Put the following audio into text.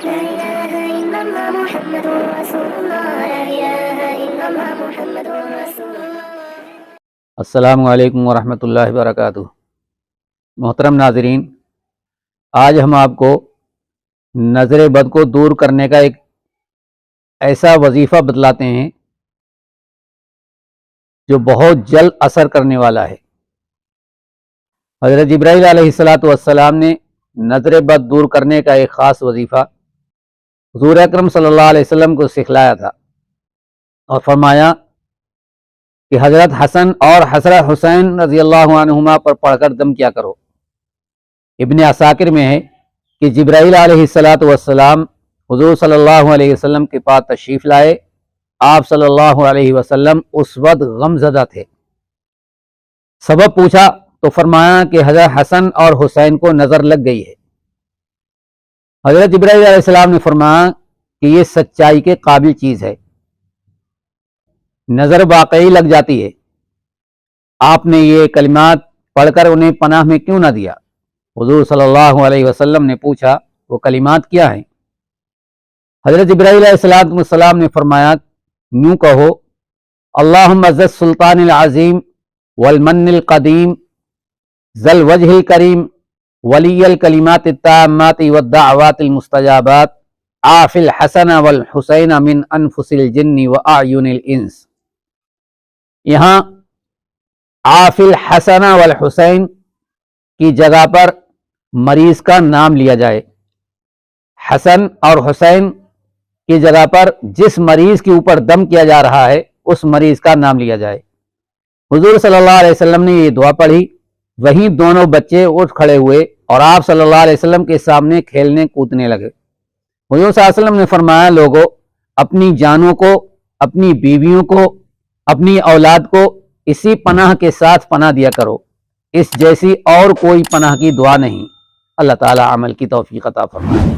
لا إله إلا الله محمد رسول الله لا إله إلا الله محمد رسول الله۔ السلام علیکم ورحمۃ اللہ وبرکاتہ۔ محترم ناظرین، آج ہم آپ کو نظر بد کو دور کرنے کا ایک ایسا وظیفہ بتلاتے ہیں جو بہت جلد اثر کرنے والا ہے۔ حضرت جبرائیل علیہ السلام نے نظر بد دور کرنے کا ایک خاص وظیفہ حضور اکرم صلی اللہ علیہ وسلم کو سکھلایا تھا اور فرمایا کہ حضرت حسن اور حضرت حسین رضی اللہ عنہما پر پڑھ کر دم کیا کرو۔ ابن عساکر میں ہے کہ جبرائیل علیہ السلام حضور صلی اللہ علیہ وسلم کے پاس تشریف لائے۔ آپ صلی اللہ علیہ وسلم اس وقت غم زدہ تھے۔ سبب پوچھا تو فرمایا کہ حضرت حسن اور حسین کو نظر لگ گئی ہے۔ حضرت جبرائیل علیہ السلام نے فرمایا کہ یہ سچائی کے قابل چیز ہے، نظر واقعی لگ جاتی ہے، آپ نے یہ کلمات پڑھ کر انہیں پناہ میں کیوں نہ دیا؟ حضور صلی اللہ علیہ وسلم نے پوچھا وہ کلمات کیا ہیں؟ حضرت جبرائیل علیہ السلام نے فرمایا یوں کہو، اللہم ذی السلطان العظیم والمن القدیم ذی الوجہ الکریم ولی الکلمات التامات والدعوات المستجابات عاف الحسن والحسین من انفس الجن واعین الانس۔ یہاں عاف الحسن والحسین کی جگہ پر مریض کا نام لیا جائے، حسن اور حسین کی جگہ پر جس مریض کے اوپر دم کیا جا رہا ہے اس مریض کا نام لیا جائے۔ حضور صلی اللہ علیہ وسلم نے یہ دعا پڑھی، وہیں دونوں بچے اٹھ کھڑے ہوئے اور آپ صلی اللہ علیہ وسلم کے سامنے کھیلنے کودنے لگے۔ حضور صلی اللہ علیہ وسلم نے فرمایا، لوگوں اپنی جانوں کو، اپنی بیویوں کو، اپنی اولاد کو اسی پناہ کے ساتھ پناہ دیا کرو، اس جیسی اور کوئی پناہ کی دعا نہیں۔ اللہ تعالی عمل کی توفیق عطا فرمائے۔